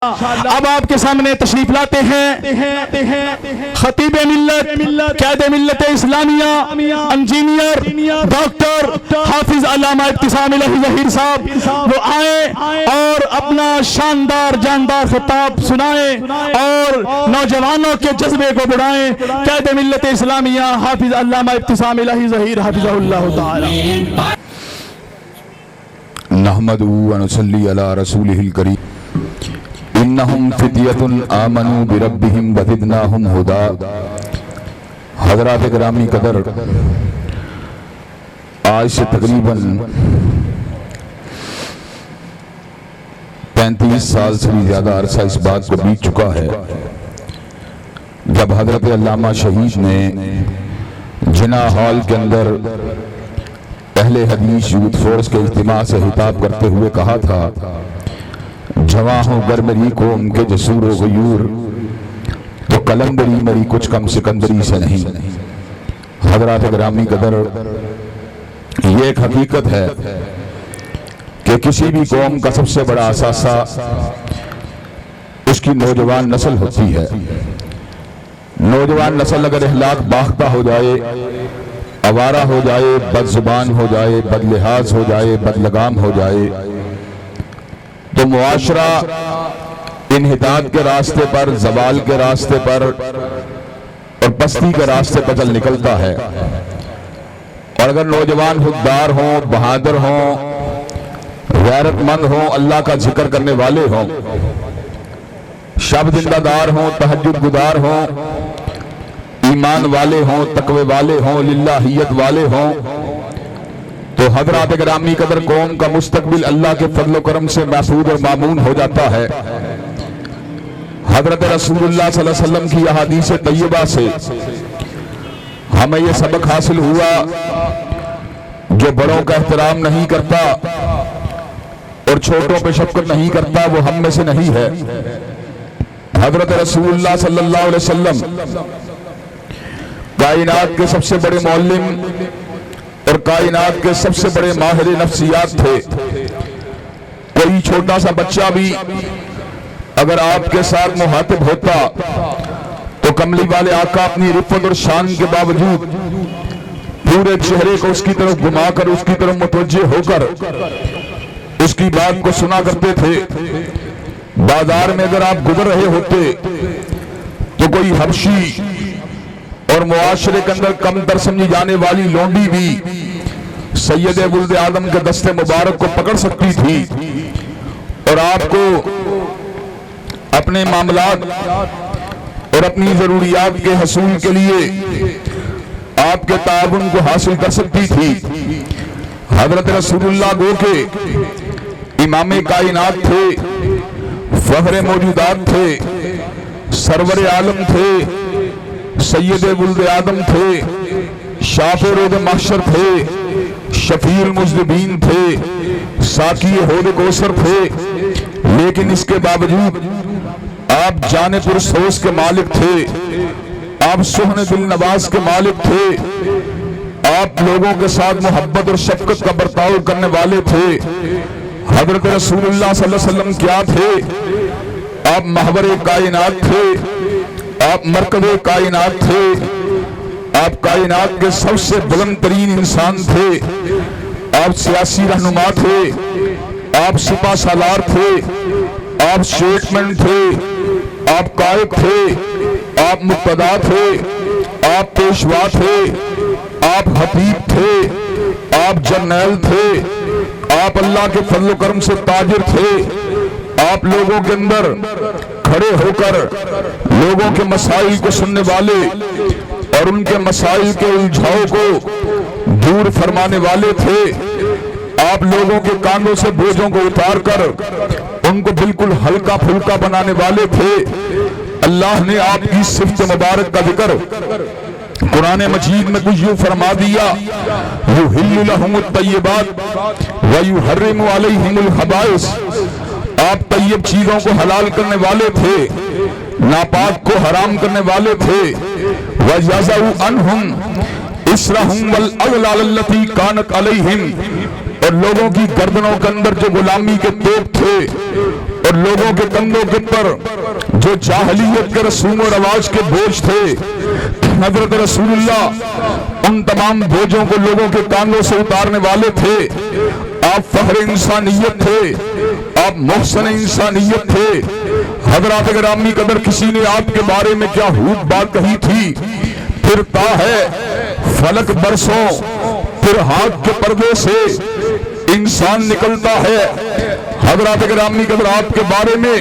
اب آپ کے سامنے تشریف لاتے ہیں خطیب ملت، قائد ملت اسلامیہ، انجینئر ڈاکٹر حافظ علامہ ابتسام الہی ظہیر صاحب، وہ آئیں اور اپنا شاندار جاندار خطاب سنائیں اور نوجوانوں کے جذبے کو بڑھائیں۔ قائد ملت اسلامیہ حافظ علامہ ابتسام الہی ظہیر حفظہ اللہ تعالی۔ نحمدہ و نصلی علی رسولہ الکریم۔ انہم فتیۃ آمنوا بربہم وزدناہم ہدی۔ حضرات گرامی قدر، آج سے تقریباً 35 سال سے بھی زیادہ عرصہ اس بات کو بیت چکا ہے جب حضرت علامہ شہید نے جناح ہال کے اندر اہل حدیث یوتھ فورس کے اجتماع سے خطاب کرتے ہوئے کہا تھا، جواں ہو گر میری قوم کے جسور و غیور، تو قلندری میری کچھ کم سکندری سے نہیں۔ حضرات گرامی قدر، یہ ایک حقیقت ہے کہ کسی بھی قوم کا سب سے بڑا اثاثہ اس کی نوجوان نسل ہوتی ہے۔ نوجوان نسل اگر اخلاق باختہ ہو جائے، آوارہ ہو جائے، بد زبان ہو جائے، بد لحاظ ہو جائے، بد لگام ہو جائے، تو معاشرہ انحطاط کے راستے پر، زوال کے راستے پر اور پستی کے راستے پر چل نکلتا ہے۔ اور اگر نوجوان خوددار ہوں، بہادر ہوں، غیرت مند ہوں، اللہ کا ذکر کرنے والے ہوں، شب زندہ دار ہوں، تہجد گزار ہوں، ایمان والے ہوں، تقوی والے ہوں، للہیت والے ہوں، تو حضرات گرامی قدر قوم کا مستقبل اللہ کے فضل و کرم سے محفوظ اور مامون ہو جاتا ہے۔ حضرت رسول اللہ صلی اللہ علیہ وسلم کی احادیث طیبہ سے ہمیں یہ سبق حاصل ہوا، جو بڑوں کا احترام نہیں کرتا اور چھوٹوں پہ شفقت نہیں کرتا وہ ہم میں سے نہیں ہے۔ حضرت رسول اللہ صلی اللہ علیہ وسلم کائنات کے سب سے بڑے معلم اور کائنات کے سب سے بڑے ماہر نفسیات تھے۔ کوئی چھوٹا سا بچہ بھی اگر آپ کے ساتھ مخاطب ہوتا تو کملی والے آقا اپنی رفت اور شان کے باوجود پورے چہرے کو اس کی طرف گھما کر، اس کی طرف متوجہ ہو کر اس کی بات کو سنا کرتے تھے۔ بازار میں اگر آپ گزر رہے ہوتے تو کوئی حبشی اور معاشرے کے اندر کم تر سمجھی جانے والی لونڈی بھی سید ولد آدم کے دست مبارک کو پکڑ سکتی تھی اور آپ کو اپنے معاملات اور اپنی ضروریات کے حصول کے لیے آپ کے تعاون کو حاصل کر سکتی تھی۔ حضرت رسول اللہ گو کے امام کائنات تھے، فخر موجودات تھے، سرور عالم تھے، سید ولد آدم تھے، شافع روز محشر تھے، شفیع المذنبین تھے، ساقی حوض کوثر تھے، لیکن اس کے باوجود آپ جان پرسوز کے مالک تھے، آپ سہن دل نواز کے مالک تھے، آپ لوگوں کے ساتھ محبت اور شفقت کا برتاؤ کرنے والے تھے۔ حضرت رسول اللہ صلی اللہ علیہ وسلم کیا تھے؟ آپ محور کائنات تھے، آپ مرکز کائنات تھے، آپ کائنات کے سب سے بلند ترین انسان تھے، آپ سیاسی رہنما تھے، آپ سپہ سالار تھے، آپ سٹیٹمن تھے، آپ قائد تھے، آپ مقتدا تھے، آپ پیشوا تھے، آپ خطیب تھے، آپ جرنیل تھے، آپ اللہ کے فضل و کرم سے تاجر تھے، آپ لوگوں کے اندر کھڑے ہو کر لوگوں کے مسائل کو سننے والے اور ان کے مسائل کے الجھاؤ کو دور فرمانے والے تھے۔ آپ لوگوں کے کاندھوں سے بوجھوں کو اتار کر ان کو بالکل ہلکا پھلکا بنانے والے تھے۔ اللہ نے آپ کی صفت مبارک کا ذکر قرآن مجید میں کچھ یوں فرما دیا، یحل لہم الطیبات ویحرم علیہم الخبائث۔ آپ طیب چیزوں کو حلال کرنے والے تھے، ناپاک کو حرام کرنے والے تھے۔ وَيَضَعُ عَنْهُمْ إِصْرَهُمْ وَالْأَغْلَالَ الَّتِي كَانَتْ عَلَيْهِمْ، اور لوگوں کی گردنوں کے اندر جو غلامی کے توپ تھے اور لوگوں کے کندھوں کے پر جو جاہلیت کے رسوم و رواج کے بوجھ تھے، حضرت رسول اللہ ان تمام بوجھوں کو لوگوں کے کاندھوں سے اتارنے والے تھے۔ آپ فخر انسانیت تھے، آپ محسن انسانیت تھے۔ حضرات گرامی قدر، کسی نے آپ کے بارے میں کیا خوب بات کہی تھی، پھرتا ہے فلک برسوں، پھر ہاتھ کے پردے سے انسان نکلتا ہے۔ حضرات گرامی قدر، آپ کے بارے میں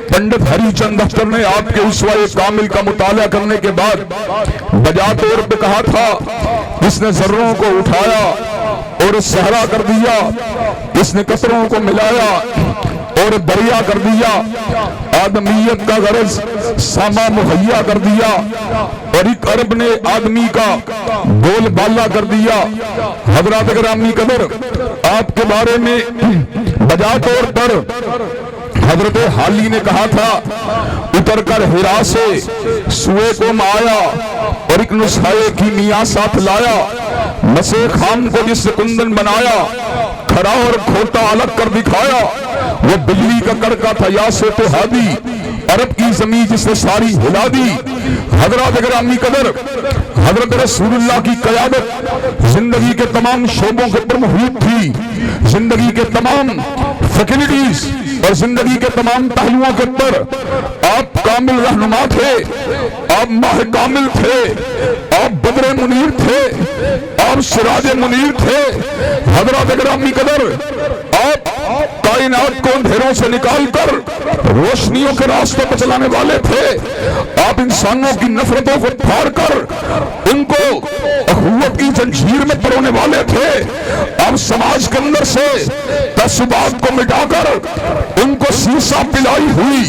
پنڈت ہری چند اختر نے آپ کے اسوہ کامل کا مطالعہ کرنے کے بعد بجا طور پہ کہا تھا، جس نے ذروں کو اٹھایا اور صحرا کر دیا، اس نے قطروں کو ملایا اور دریا کر دیا، آدمیت کا غرض ساما مہیا کر دیا، اور ایک عرب نے آدمی کا بول بالا کر دیا۔ حضرات گرامی قدر، آپ کے بارے میں بجا طور پر حضرت حالی نے کہا تھا، اتر کر ہرا سے سوئے قوم آیا اور ایک نسخہ کیمیا ساتھ لایا، مسے خام کو جس سے کندن بنایا، کھڑا اور کھوٹا الگ کر دکھایا، وہ بجلی کا کڑکا تھا یا سے تو ہادی، عرب کی زمین جس نے ساری ہلا دی۔ حضرات گرامی قدر، حضرت رسول اللہ کی قیادت زندگی کے تمام شعبوں کے پر محیط تھی، زندگی کے تمام فیکلٹیز اور زندگی کے تمام پہلوؤں کے پر آپ کامل رہنما تھے، آپ ماہ کامل تھے، آپ بدر منیر تھے، آپ سراج منیر تھے۔ حضرات گرامی قدر، آپ کائنات کو اندھیروں سے نکال کر روشنیوں کے راستوں پر چلانے والے تھے، آپ انسانوں کی نفرتوں کو پھاڑ کر ان کو اخوت کی زنجیر میں پرونے والے تھے، آپ سماج کے اندر سے تعصبات کو مٹا کر ان کو سیسا پلائی ہوئی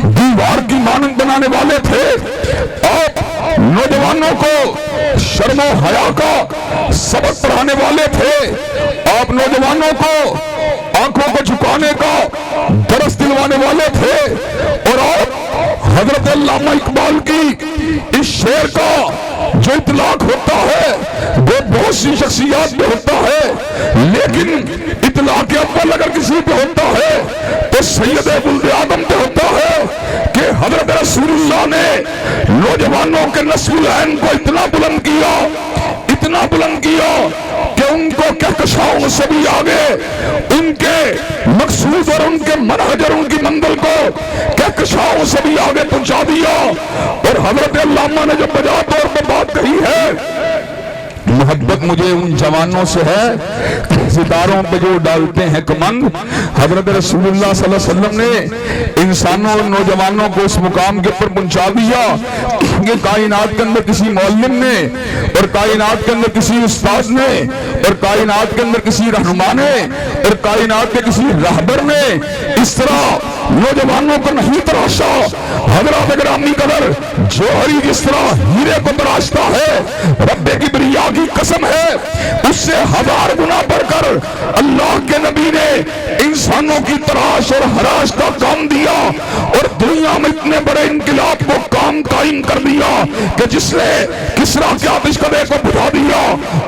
دیوار کی مانند بنانے والے تھے، آپ نوجوانوں کو شرم و حیا کا سبق پڑھانے والے تھے، آپ نوجوانوں کو آنکھوں کو جھکانے کا درس دلوانے والے تھے، اور آپ حضرت علامہ اقبال کی اس شعر کا جو اطلاق ہوتا ہے وہ بہت سی شخصیات پہ ہوتا ہے، لیکن اطلاق اول اگر کسی پہ ہوتا ہے تو سید ولد آدم پہ ہوتا ہے کہ حضرت رسول اللہ نے نوجوانوں کے نسل العین کو اتنا بلند کیا کہ ان کو کہکشاؤں سے بھی آگے ان کے مقصود اور ان کے منہج اور ان کی منزل کو کہکشاؤں سے بھی آگے پہنچا دیا۔ اور حضرت علامہ نے جو بجا طور پر بات کہی ہے، محبت مجھے ان جوانوں سے ہے ستاروں پہ جو ڈالتے ہیں کمند۔ حضرت رسول اللہ صلی اللہ علیہ وسلم نے انسانوں اور نوجوانوں کو اس مقام کے اوپر پہنچا دیا کہ کائنات کے اندر کسی معلم نے اور کائنات کے اندر کسی استاد نے اور کائنات کے اندر کسی رہنما نے اور کائنات کے کسی راہبر نے اس طرح نوجوانوں کو نہیں تراشا۔ حضرات گرامی قدر، جوہری جس طرح ہیرے کو تراشتا ہے، رب کبریا کی قسم ہے اس سے 1000 گنا بڑھ کر اللہ کے نبی نے انسانوں کی تراش اور ہراش کا کام دیا، اور دنیا میں اتنے بڑے انقلاب کو کام قائم کر دیا کہ جس نے کسرا کے آتش کدے کو بجھا دیا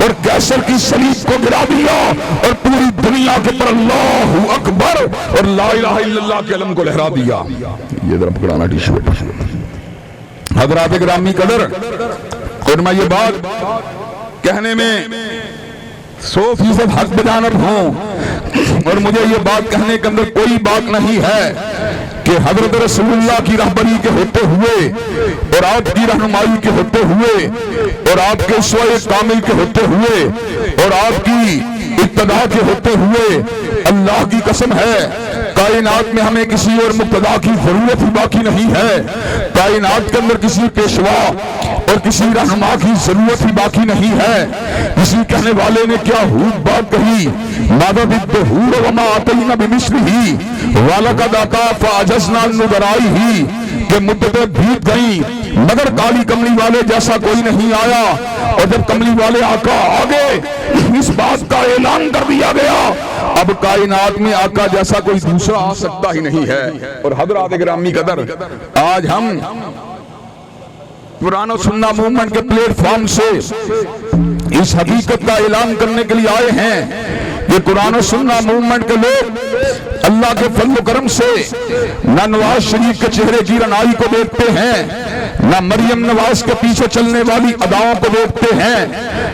اور کیسر کی صلیب کو گرا دیا، اور پوری دنیا کے پر اللہ اکبر اور لا الہ الا اللہ کے علم کو لہرا دیا۔ یہ ذرا پکڑانا ٹیشو۔ حضرات گرامی قدر، اور میں یہ بات کہنے میں 100% حق بجانب ہوں، اور مجھے یہ بات کہنے کے اندر کوئی بات نہیں ہے کہ حضرت رسول اللہ کی رہبری کے ہوتے ہوئے اور آپ کی رہنمائی کے ہوتے ہوئے اور آپ کے اسوہ کامل کے ہوتے ہوئے اور آپ کی ابتدا کے ہوتے ہوئے اللہ کی قسم ہے کائنات میں ہمیں کسی اور مقتدا کی ضرورت ہی باقی نہیں ہے، کائنات کے اندر کسی پیشوا اور کسی رہنما کی ضرورت ہی باقی نہیں ہے۔ کسی کہنے والے نے کیا خوب بات کہی، ماذا بالدہور وما آتینا بمثلہ وَلَقَدْ فَعَجَزْنَا النُّظَرَائِهِ کہ مدتیں بیت گئیں مگر کالی کملی والے جیسا کوئی نہیں آیا، اور جب کملی والے آقا آگے اس بات کا اعلان کر دیا گیا اب کائنات میں آقا جیسا کوئی دوسرا آ سکتا ہی نہیں ہے۔ اور حضرات گرامی قدر، آج ہم قرآن و سنہ موومنٹ کے پلیٹ فارم سے اس حقیقت کا اعلان کرنے کے لیے آئے ہیں یہ قرآن و سنہ موومنٹ کے لوگ اللہ کے فضل و کرم سے نہ نواز شریف کے چہرے کی رنائی کو دیکھتے ہیں، نہ مریم نواز کے پیچھے چلنے والی اداؤں کو دیکھتے ہیں،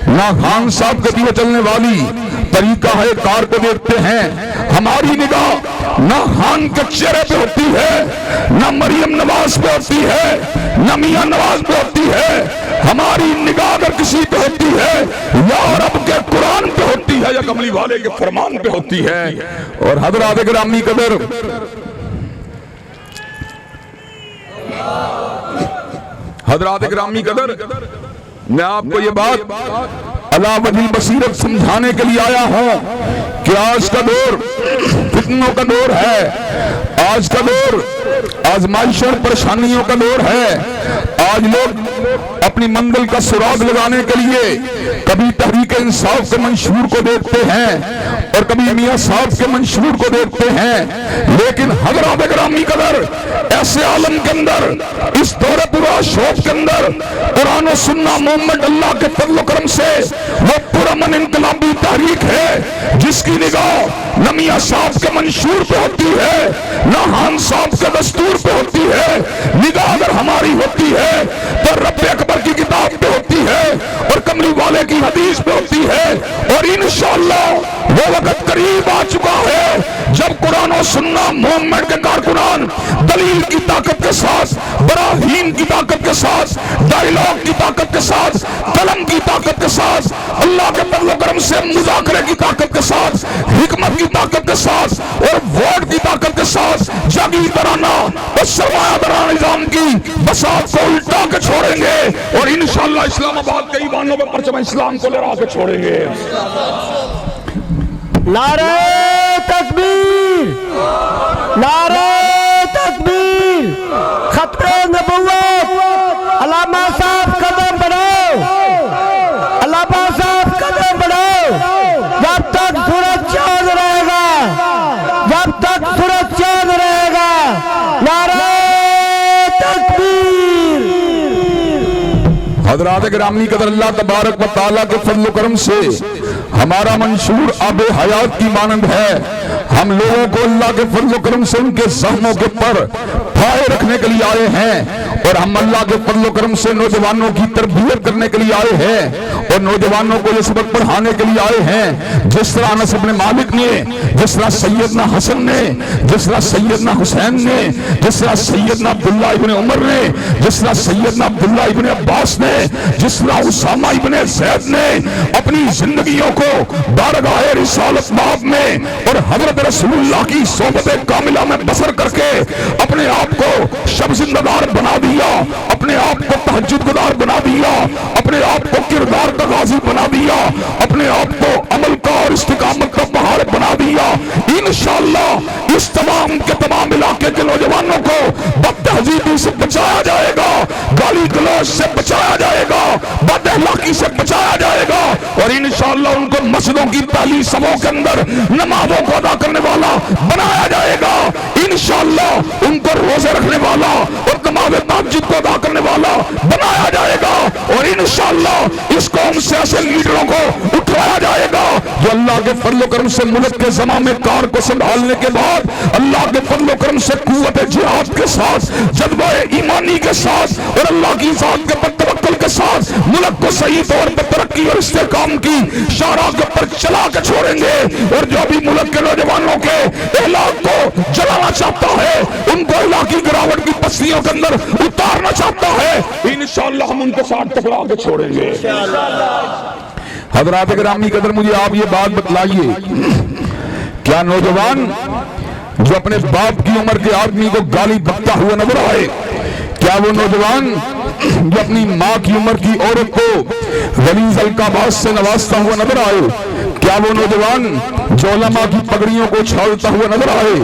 نہ خان صاحب کے پیچھے چلنے والی طریقہ ہے کار کو دیکھتے ہیں۔ ہماری نگاہ نہ خان کے چہرے پہ ہوتی ہے، نہ مریم نواز پہ ہوتی ہے، نہ میاں نواز پہ ہوتی ہے۔ ہماری نگاہ اگر کسی پہ ہوتی ہے یا رب کے قرآن پہ ہوتی ہے یا کملی والے کے فرمان پہ ہوتی ہے۔ اور حضرات گرامی قدر، حضرات گرامی قدر، میں آپ کو یہ بات علی وجہ البصیرت سمجھانے کے لیے آیا ہوں کہ آج کا دور فتنوں کا دور ہے، آج کا دور آزمائشوں اور پریشانیوں کا دور ہے۔ آج لوگ اپنی منزل کا سراغ لگانے کے لیے کبھی تحریک انصاف کے منشور کو دیکھتے ہیں اور کبھی میاں صاحب کے منشور کو دیکھتے ہیں، لیکن حضرات گرامی قدر، ایسے عالم کے اندر، اس دور پورا شوق کے اندر قرآن و سنہ موومنٹ اللہ کے فضل و کرم سے وہ پرامن انقلابی تحریک ہے جس کی نگاہ نہ میاں صاحب کے منشور پہ ہوتی ہے، نہ خان صاحب کے دستور پہ ہوتی ہے۔ نگاہ اگر ہماری ہوتی ہے تو رب اکبر کی کتاب پہ ہوتی ہے اور کملی والے کی حدیث پہ ہوتی ہے، اور انشاءاللہ وہ وقت قریب آ چکا ہے جب قرآن و سنہ موومنٹ کے کارکنان دلیل کی طاقت کے ساتھ، براہین کی طاقت کے ساتھ، ڈائیلاگ کی طاقت کے ساتھ، قلم کی طاقت کے ساتھ، اللہ کے فضل و کرم سے مذاکرے کی طاقت کے ساتھ، حکمت کی طاقت کے ساتھ اور ووٹ کی طاقت کے ساتھ جاگیردارانہ اور سرمایہ دارانہ نظام کی بساط کو الٹا کے چھوڑیں گے، اور انشاءاللہ اسلام آباد کے ایوانوں میں پرچم اسلام کو لہرا کے چھوڑیں گے۔ نعرہ تکبیر، نعرہ تکبیر، خطرہ نبوت، علامہ صاحب قدم بڑھاؤ، علامہ صاحب قدم بڑھاؤ، جب تک سورج چاند رہے گا، جب تک سورج چاند رہے گا، نعرہ تکبیر۔ حضرات گرامی قدر، اللہ تبارک و تعالیٰ کے فضل و کرم سے ہمارا منشور آب حیات کی مانند ہے۔ ہم لوگوں کو اللہ کے فضل و کرم سے ان کے زخموں کے پر پھائے رکھنے کے لیے آئے ہیں، اور ہم اللہ کے فضل و کرم سے نوجوانوں کی تربیت کرنے کے لیے آئے ہیں اور نوجوانوں کو یہ سبق پڑھانے کے لیے آئے ہیں۔ جس طرح انس بن مالک نے، جس طرح سیدنا حسن نے، جس طرح سیدنا حسین نے، جس طرح سیدنا عبداللہ ابن عمر نے، جس طرح سیدنا عبداللہ ابن عباس نے، جس طرح اسامہ ابن زید نے اپنی زندگیوں کو بارگاہ رسالت باب میں اور حضرت رسول اللہ کی صحبت کاملہ میں بسر کر کے اپنے آپ کو شب زندگار بنا دیا، اپنے آپ کو تہجد گزار بنا دیا، اپنے آپ کو کردار کا غازی بنا دیا، اپنے آپ کو عمل کا اور استقامت کا پہاڑ بنا دیا۔ انشاءاللہ اس تمام کے تمام علاقے کے نوجوانوں کو بد تہذیبی سے بچایا جائے گا، گالی گلوچ سے بچایا جائے گا، بد اخلاقی سے بچایا جائے گا، اور انشاءاللہ ان کو مسجدوں کی پہلی صفوں کے اندر نمازوں کو ادا کرنے والا بنایا جائے گا۔ انشاءاللہ ان کو روزے رکھنے والا اور نماز تہجد کو ادا کرنے والا بنایا جائے گا، اور انشاءاللہ اس قوم سے ایسے لیڈروں کو اٹھایا جائے گا جو اللہ کے فضل و کرم سے ملک کے زمام کار کو سنبھالنے کے بعد اللہ کے فضل و کرم سے قوت جہاد کے ساتھ، جذبہ ایمانی کے ساتھ اور اللہ کی ذات کے پر توکل کے ساتھ ملک کو صحیح طور پر ترقی اور استحکام کی شاہراہ کے پر چلا کے چھوڑیں گے، اور جو بھی ملک کے نوجوانوں کے اخلاق کو جلانا چاہتا ہے، ان کو اخلاقی گراوٹ کی پستیوں کے اندر اتارنا چاہتا ہے، انشاءاللہ ہم ان کے ساتھ ٹکرا کے چھوڑیں گے۔ حضرات گرامی قدر، مجھے آپ یہ بات بتلائیے، کیا نوجوان جو اپنے باپ کی عمر کے آدمی کو گالی بکتا ہوا نظر آئے، کیا وہ نوجوان جو اپنی ماں کی عمر کی عورت کو غلیظ القابات سے نوازتا ہوا نظر آئے، کیا وہ نوجوان جو علماء کی پگڑیوں کو چھالتا ہوا نظر آئے،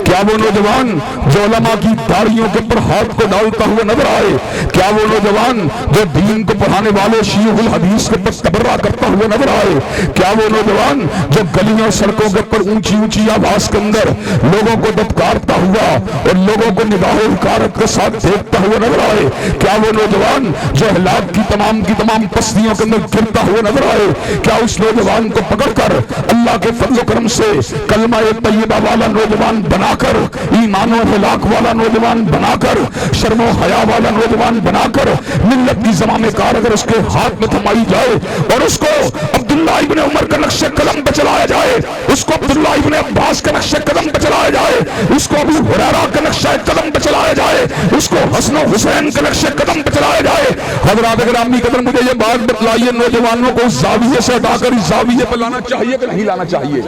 کیا وہ نوجوان جو علماء کی داڑھیوں کے پر ہاتھ کو ڈالتا ہوا نظر آئے، کیا وہ نوجوان جو دین کو پڑھانے والے شیوخ الحدیث کے پر تبرہ کرتا ہوا نظر آئے، کیا وہ نوجوان جو گلیوں سڑکوں کے پر اونچی اونچی آواز کے اندر لوگوں کو دھتکارتا ہوا اور لوگوں کو نگاہ حقارت کے ساتھ دیکھتا ہوا نظر آئے، کیا وہ نوجوان جو ہلاک کی تمام پستیوں کے اندر گرتا ہوا نظر آئے، کیا اس نوجوان کو پکڑ کر اللہ کے فضل و و کرم سے کلمہ طیبہ والا نوجوان بنا کر، ایمان و اخلاق والا نوجوان بنا کر، شرم و حیا والا نوجوان بنا کر ملت کی زمام کار اگر اس کے ہاتھ میں تھمائی جائے اور اس کو عبداللہ ابن عمر کا نقش قدم پہ چلایا جائے، اس کو عبداللہ ابن عباس کا نقش قدم پہ چلایا جائے، اس کو ابو ہریرہ کا نقش قدم پہ چلایا جائے، اس کو حسن و حسین کا نقش قدم پہ چلایا جائے۔ حضرات گرامی قدر مجھے یہ بات بتلائیے، نوجوانوں کو اس زاویے سے ہٹا کر اس زاویے پہ لانا چاہیے کہ نہیں لانا چاہیے؟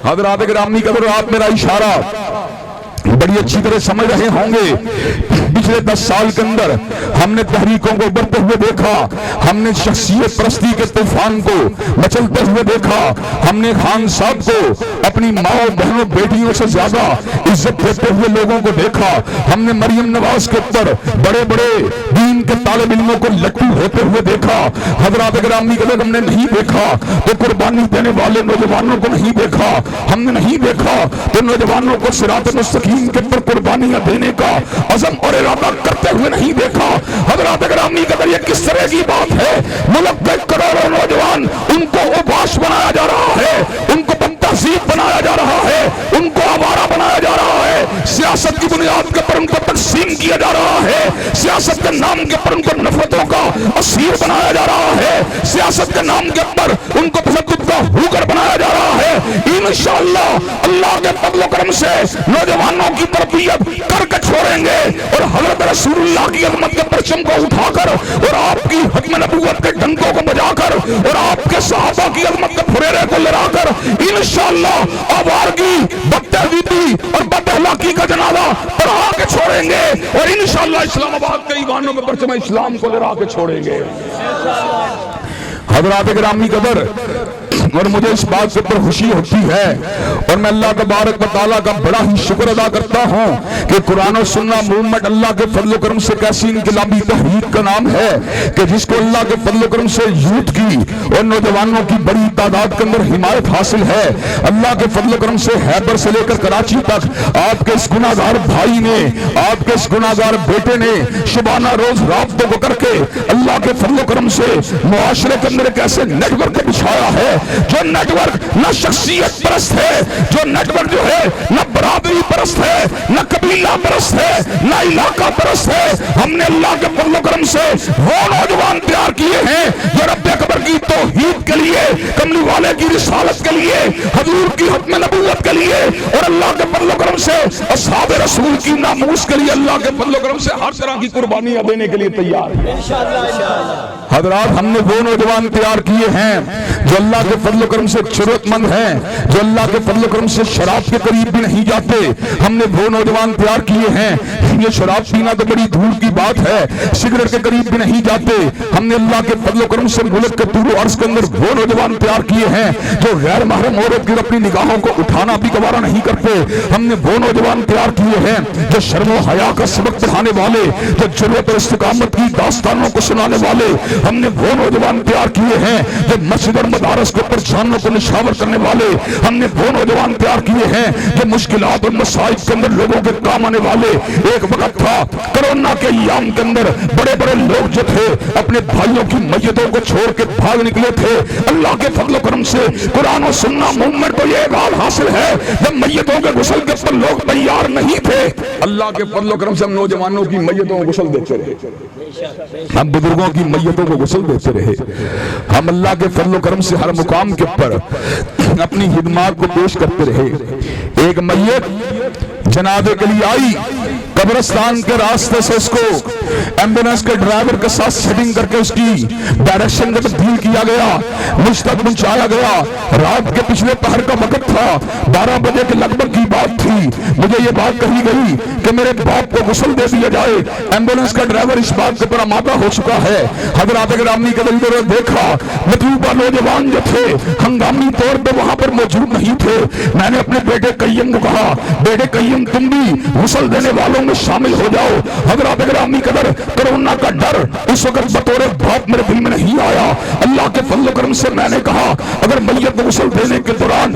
حضرات گرامی قدر آپ میرا اشارہ بڑی اچھی طرح سمجھ رہے ہوں گے۔ پچھلے 10 سال کے اندر ہم نے تحریکوں کو ابھرتے ہوئے دیکھا، ہم نے شخصیت پرستی کے طوفان کو مچلتے ہوئے دیکھا، ہم نے خان صاحب کو اپنی ماں بہنوں بیٹیوں سے زیادہ عزت دیتے ہوئے لوگوں کو دیکھا، ہم نے مریم نواز کے اوپر بڑے بڑے دین کے طالب علموں کو لٹو ہوتے ہوئے دیکھا۔ حضرات گرامی اگر ہم نے نہیں دیکھا تو قربانی دینے والے نوجوانوں کو نہیں دیکھا، ہم نے نہیں دیکھا تو نوجوانوں کو صراط مستقیم کے پر قربانیاں دینے کا عزم اور ارادہ کرتے ہوئے نہیں دیکھا۔ حضرات گرامی قدر یہ کس طرح کی بات ہے؟ ملک کے کروڑوں نوجوان ان کو اوباش بنایا جا رہا ہے، ان کو تہذیب بنایا جا رہا ہے، ان کو آوارہ بنایا جا رہا ہے، سیاست کی بنیاد کے پر ان کو تقسیم کیا جا رہا ہے، سیاست کے نام کے پر ان کو نفرتوں کا اسیر بنایا جا رہا ہے، سیاست کے نام کے پر ان کو تشدد کا ہوکر بنایا جا رہا ہے۔ انشاءاللہ اللہ کے فضل و کرم سے نوجوانوں کی تربیت کر کے چھوڑیں گے اور حضرت رسول اللہ کی عظمت کے پرچم کو اٹھا کر اور آپ کی حکم نبوت کے ڈنکوں کو بجا کر اور آپ کے صحابہ کی عظمت کے پھریرے کو لڑا کر انشاءاللہ آوارگی، بدتہذیبی اور بد اخلاقی کا جنازہ پڑھا کے چھوڑیں گے اور انشاءاللہ اسلام آباد کے ایوانوں میں پرچم اسلام کو لڑا کے چھوڑیں گے۔ حضرات گرامی قدر اور مجھے اس بات سے پر خوشی ہوتی ہے اور میں اللہ تبارک و تعالیٰ کا بڑا ہی شکر ادا کرتا ہوں کہ قرآن و سنہ موومنٹ اللہ کے فضل و کرم سے کیسی انقلابی تحریک کا نام ہے کہ جس کو اللہ کے فضل و کرم سے یوتھ کی اور نوجوانوں کی بڑی تعداد کے اندر حمایت حاصل ہے۔ اللہ کے فضل و کرم سے خیبر سے لے کر کراچی تک آپ کے اس گناہگار بھائی نے، آپ کے اس گناہگار بیٹے نے شبانہ روز رابطوں کو کر کے اللہ کے فضل و کرم سے معاشرے کے اندر ایک ایسے نیٹ ورک بچھایا ہے جو نیٹ ورک نہ شخصیت پرست ہے، جو نیٹ ورک جو ہے نہ برادری پرست ہے، نہ قبیلہ پرست ہے، نہ علاقہ پرست ہے۔ ہم نے اللہ کے فضل و کرم سے وہ نوجوان تیار کیے ہیں جو رب اکبر کی توحید کے لیے، کملی والے کی رسالت کے لیے، حضور کی حکم نبوت کے لیے اور اللہ کے فضل و کرم سے اصحاب رسول کی ناموس کے لیے اللہ کے فضل و کرم سے ہر طرح کی قربانیاں دینے کے لیے تیار ہیں۔ حضرات ہم نے وہ نوجوان تیار کیے ہیں جو اللہ کے فضل و کرم سے ضرورت مند ہیں، جو اللہ کے فضل و کرم سے شراب کے قریب بھی نہیں جاتے۔ ہم نے وہ نوجوان تیار کیے ہیں، یہ شراب پینا تو بڑی دور کی بات ہے، سگریٹ کے قریب بھی نہیں جاتے۔ ہم نے اللہ کے فضل و کرم سے ملک کے طول و عرض کے اندر وہ نوجوان تیار کیے ہیں جو غیر محرم عورت کی اپنی نگاہوں کو اٹھانا بھی گوارا نہیں کرتے۔ ہم نے وہ نوجوان تیار کیے ہیں جو شرم و حیا کا سبق پڑھانے والے، جو جرأت اور استقامت کی داستانوں کو سنانے والے۔ ہم نے وہ نوجوان تیار کیے ہیں جو مسجد اور مدارس کے اوپر جانوں کو نشاور کرنے والے۔ ہم نے وہ نوجوان تیار کیے ہیں جو مشکلات اور مسائل کے اندر لوگوں کے کام آنے والے۔ ایک وقت تھا کرونا کے ایام کے اندر بڑے بڑے لوگ جو تھے اپنے بھائیوں کی میتوں کو چھوڑ کے بھاگ نکلے تھے۔ اللہ کے فضل و کرم سے قرآن و سنہ موومنٹ کو یہ حال حاصل ہے جب میتوں کے غسل کے اوپر لوگ تیار نہیں تھے، اللہ کے فضل و کرم سے ہم نوجوانوں کی میتوں کو غسل دیتے رہے، ہم بزرگوں کی میتوں کو غسل دیتے رہے۔ ہم اللہ کے فضل و کرم سے ہر مقام کے اوپر اپنی خدمات کو پیش کرتے رہے۔ ایک میت جنازے کے لیے آئی، قبرستان کے راستے سے اس کو ایمبولینس کے ڈرائیور کے ساتھ سیٹنگ کر کے اس کی ڈائریکشن کو تبدیل کیا گیا، مجھ تک پہنچایا گیا۔ رات کے پچھلے پہر کا وقت تھا، 12 بجے کے لگ بھگ کی بات تھی۔ مجھے یہ بات کہی گئی کہ میرے باپ کو غسل دے دیا جائے، ایمبولینس کا ڈرائیور اس بات کے پر آمادہ ہو چکا ہے۔ حضرات گرامی کے دل میں دیکھا مطلوبہ نوجوان جو تھے ہنگامی طور پہ وہاں پر موجود نہیں تھے۔ میں نے اپنے بیٹے قیم کو کہا، بیٹے قیم تم بھی غسل دینے والوں میں شامل ہو جاؤ۔ حضرات گرامی قدر کرونا کا ڈر اس وقت بطور باپ میرے دل میں نہیں آیا۔ اللہ کے فضل و کرم سے میں نے کہا اگر میت کو غسل دینے کے دوران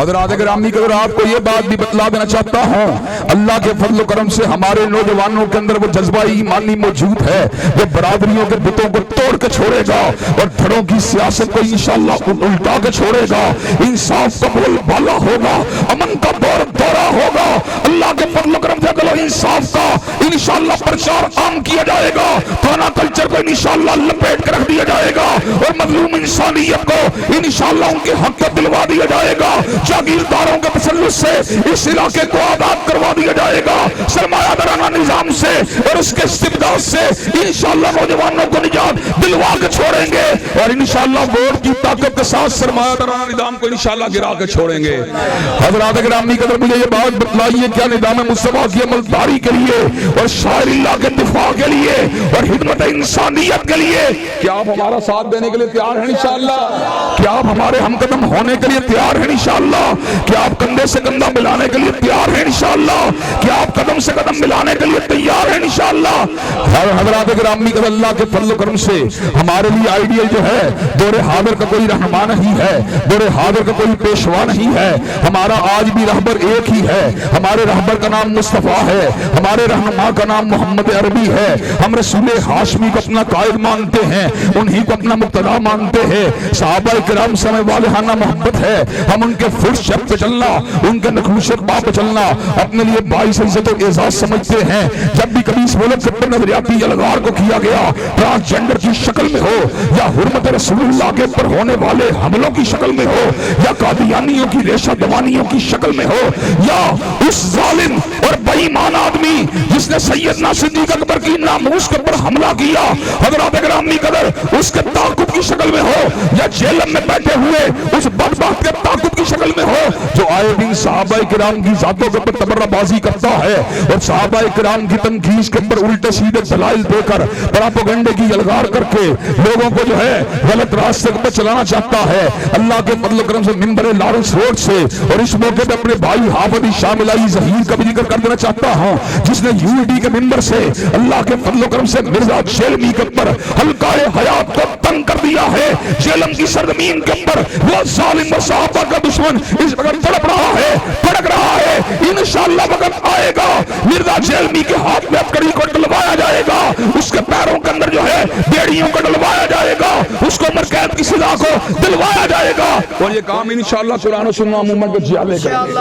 حضرات گرامی اگر آپ کو یہ بات بھی بتلا دینا چاہتا ہوں، اللہ کے فضل و کرم سے ہمارے نوجوانوں کے اندر وہ جذبہ ایمانی موجود ہے جو برادریوں کے بتوں کو توڑ کے چھوڑے گا اور دھڑوں کی سیاست کو انشاءاللہ الٹا کے چھوڑے گا، انصاف کا بول بالا ہوگا، امن کا دورہ ہوگا، اللہ کے فضل و کرم سے انصاف کا انشاءاللہ پرچار عام کیا جائے گا، کھانا کلچر کو انشاءاللہ لپیٹ کے رکھ دیا جائے گا اور مظلوم انسانیت کو انشاءاللہ ان کے حق کو دلوا دیا جائے گا، جاگیرداروں کے تسلط سے اس علاقے کو آباد کروا دیا جائے گا، سرمایہ دارانہ نظام سے اور اس کے استبداد سے انشاءاللہ نوجوانوں کو نجات دلوا کے چھوڑیں گے اور انشاءاللہ ووٹ کی طاقت کے ساتھ سرمایہ دارانہ نظام کو انشاءاللہ گرا کے چھوڑیں گے۔ حضرات گرامی قدر مجھے یہ بات بتلائیے کیا نظام مصطفیٰ کی عملداری کے لیے اور شاعر اللہ کے دفاع کے لیے اور خدمت انسانیت کے لیے کیا آپ ہمارا ساتھ دینے کے لیے تیار ہیں انشاءاللہ؟ کیا آپ ہمارے ہم قدم ہونے کے لیے تیار ہیں انشاءاللہ؟ کیا آپ کندھے سے کندھا ملانے کے لیے تیار ہیں انشاءاللہ؟ کیا آپ قدم سے قدم ملانے کے لیے تیار ہیں انشاءاللہ؟ حضرات گرامی قدر اللہ کے فضل و کرم سے ہمارے لیے آئیڈیل جو ہے دور حاضر کا کوئی رہنما نہیں ہے، دور حاضر کا کوئی پیشوا نہیں ہے، ہمارا آج بھی رہبر ایک ہی ہے، ہمارے رہبر کا نام مصطفیٰ ہے، ہمارے رہنما کا نام محمد عربی ہے، ہم رسول ہاشمی کو اپنا قائد مانتے ہیں، انہی کو اپنا مقتدا مانتے ہیں، صحابہ کرام سے ہمیں والہانہ محبت ہے، ہم ان کے فرش شب پہ چلنا، ان کے نقوش اقبا پہ چلنا اپنے لیے باعث عزت و اعزاز سمجھتے ہیں۔ جب بھی کبھی اس ملک سے نظریاتی الغار کو کیا گیا ٹرانسجنڈر کی شکل میں ہو یا حرمت رسول اللہ کے پر ہونے والے حملوں کی شکل میں ہو یا قادیانیوں کی ریشہ دوانیوں کی شکل میں ہو یا اس ظالم اور بے ایمان آدمی جس نے سیدنا صدیق اکبر کی ناموس کے پر حملہ کیا حضرات گرامی قدر اس کے تعاقب کی شکل میں ہو یا جیل میں بیٹھے ہوئے اس بدبخت کے تعاقب کی شکل میں ہو جو آئے دن صحابہ کرام کی ذاتوں کے پر تبرہ بازی کرتا ہے اور صحابہ کرام کی تنقید کے پر الٹے سیدھے دلائل دے کر پراپیگنڈے کی الغار کر کے لوگوں کو جو ہے غلط راستے پر چلانا چاہتا ہے۔ اللہ کے فضل و کرم سے منبر لارنس روڈ سے اور اس موقع پہ اپنے بھائی حافظ شامل علی ظہیر کا بھی ذکر کر دینا چاہتا ہوں جس نے یونٹی کے منبر سے اللہ کے فضل و کرم سے مرزا جیلمی کے اوپر حلقہ حیات کو تنگ کر دیا ہے، جیلم کی سرزمین کے اوپر وہ ظالم و صحابہ کا دشمن اس وقت تڑپ رہا ہے، پھڑک رہا ہے، انشاءاللہ وقت آئے گا مرزا جیلمی کے ہاتھ میں اپکڑی کو ڈلوایا جائے گا، اس کے پیروں کے اندر جو ہے بیڑیوں کو ڈلوایا جائے گا، اس کو عمر قید کی سزا کو دلوایا جائے گا اور یہ کام انشاءاللہ قرآن و سنہ مومنٹ کے جیالے کریں گے۔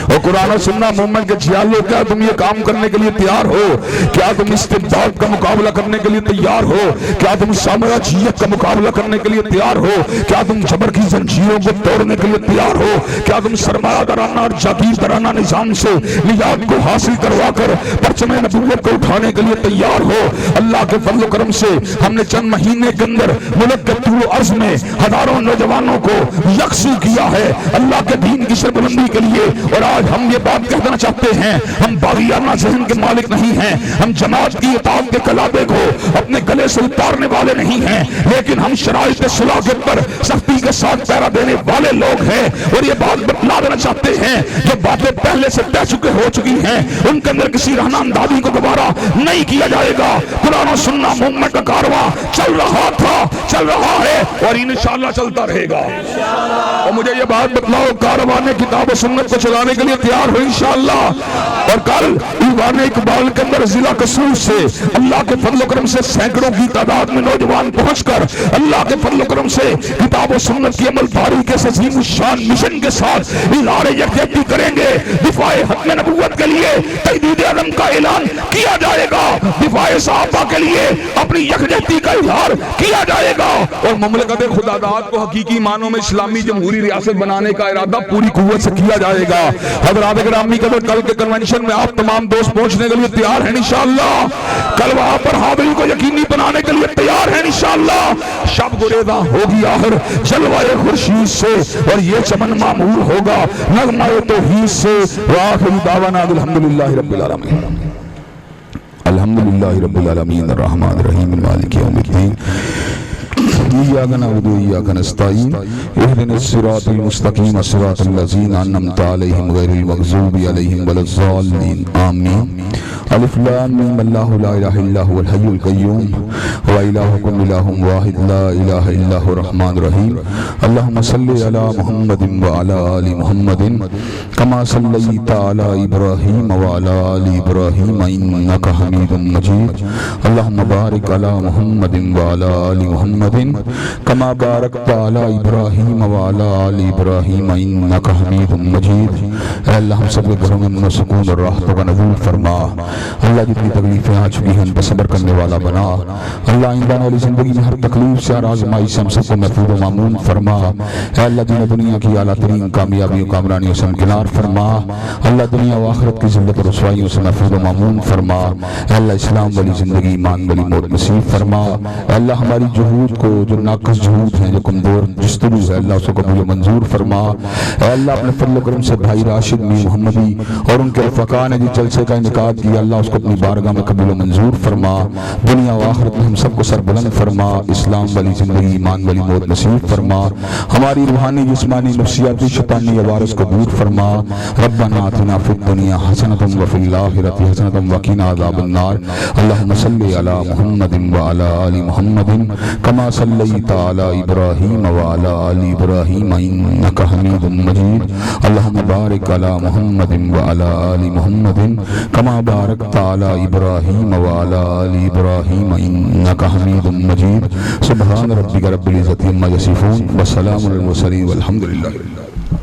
اور قرآن و سنہ مومنٹ کے جیالے کیا تم یہ کام کرنے کے لیے تیار ہو؟ کیا تم استبداد کا مقابلہ کرنے کے لیے تیار ہو؟ کیا تم سامراجیت کا مقابلہ کرنے کے لیے تیار ہو؟ کیا تم جبر کی زنجیروں کو توڑنے کے لیے تیار ہو؟ کیا تم سرمایہ دارانہ اور جاگیردارانہ نظام سے نجات کو حاصل کروا کر پرچم نبوت کو اٹھانے کے لیے تیار ہو؟ اللہ کے فضل و کرم سے ہم نے چند مہینے کے اندر ملک کے طول و عرض میں ہزاروں نوجوانوں کو یکسو کیا ہے اللہ کے دین کی سربلندی کے لیے اور آج ہم یہ بات کہہ دینا چاہتے ہیں ہم باغیانہ ذہن کے مالک نہیں ہیں، ہم جماعت کی اطاعت کے کلابے کو اپنے گلے سے اتارنے والے نہیں ہیں، لیکن ہم شرائط صلاح پر سختی کے ساتھ پیرا دینے والے لوگ ہیں اور یہ بات بتلا دینا چاہتے ہیں جو باتیں پہلے سے طے چکے ہو چکی ہیں ان کے اندر کسی رہنا اندازی کو دوبارہ نہیں کیا جائے گا۔ قرآن و سنہ مومنٹ کا کارواں چل رہا تھا، چل رہا ہے اور انشاءاللہ چلتا رہے گا۔ اور مجھے یہ بات بتلاؤ کارواں کتاب و سنت کو چلانے کے لیے تیار ہو انشاءاللہ؟ اور کل ایوان اقبال کے اندر ضلع قصور سے اللہ کے فضل و کرم سے سینکڑوں کی تعداد میں نوجوان پہنچ کر اللہ کے فضل و کرم سے کتاب و سنت کی عملداری کے عظیم الشان مشن کے ساتھ اظہار یکجہتی کریں گے، دفاع ختم نبوت کے لیے تجدید عدم کا اعلان کیا جائے گا، دفاع صحابہ کے لیے اپنی یکجہتی کا اظہار کیا جائے گا اور مملکت خداداد کو حقیقی معنوں میں اسلامی جمہوری ریاست بنانے کا ارادہ پوری قوت سے کیا جائے گا۔ حضرات گرامی قدر کل کے کنونشن میں آپ تمام دوست پہنچنے کے لیے تیار ہیں انشاءاللہ؟ کل وہاں پر حاضری کو یقینی بنانے کے لیے تیار ہیں انشاءاللہ؟ شب گریزاں ہوگی آخر جلوہ خورشید سے اور یہ چمن معمور ہوگا نغمہ توحید سے۔ وآخر دعوانا الحمدللہ رب العالمین، الحمدللہ رب العالمین الرحمن الرحیم مالک یوم الدین، إياك نعبد وإياك نستعين اهدنا الصراط المستقيم صراط الذين أنعمت عليهم غير المغضوب عليهم ولا الضالين آمين۔ الف لام میم اللہ لا الہ الا هو الحی القیوم وإلہکم الہ واحد لا الہ الا هو الرحمن الرحیم اللہم صلی علی محمد وعلی آل محمد کما صلیت علی ابراہیم وعلی آل ابراہیم انک حمید مجید اللہم بارک علی محمد وعلی آل محمد کما بارکت علی ابراہیم وعلی آل ابراہیم انک حمید مجید۔ اے اللہ ہم سب کے گھروں میں امن و سکون اور راحتوں کا نزول فرما۔ اللہ جتنی تکلیفیں آ چکی ہیں ان پر صبر کرنے والا بنا۔ اللہ آئندہ والی زندگی میں ہر تکلیف سے اور آزمائی سے ہم سب کو محفوظ و مامون فرما۔ اے اللہ دین دنیا کی اعلیٰ ترین کامیابی و کامرانیوں سے ہمکنار فرما۔ اللہ دنیا و آخرت کی ذلت و رسوائیوں سے محفوظ و مامون فرما۔ اے اللہ اسلام والی زندگی ایمان والی موت نصیب فرما۔ اے اللہ ہماری جہود کو جو ناقص جہود ہیں جو کمزور جستجو ہے اللہ اس کو قبول و منظور فرما۔ اے اللہ اپنے فضل و کرم سے بھائی راشد می محمدی اور ان کے رفقا نے جس جلسے کا انعقاد کیا اللہ اس کو اپنی بارگاہ میں قبول و منظور فرما۔ دنیا و آخرت میں ہم سب کو سربلند فرما۔ اسلام والی زندگی ایمان والی موت نصیب فرما۔ ہماری روحانی جسمانی نفسیاتی شیطانی عوارض کو دور فرما۔ ربنا آتنا فی الدنیا حسنۃ وفی الآخرۃ حسنۃ وقنا عذاب النار۔ اللہم صلی علی محمد وعلی آل محمد کما صلیت علی ابراہیم وعلی آل ابراہیم انک حمید مجید۔ اللہم بارک علی محمد وعلی آل محمد کما بارکت علی ابراہیم وعلی آل ابراہیم انک حمید مجید۔ سبحان ربک رب العزۃ عما یصفون وسلام علی المرسلین والحمد للہ۔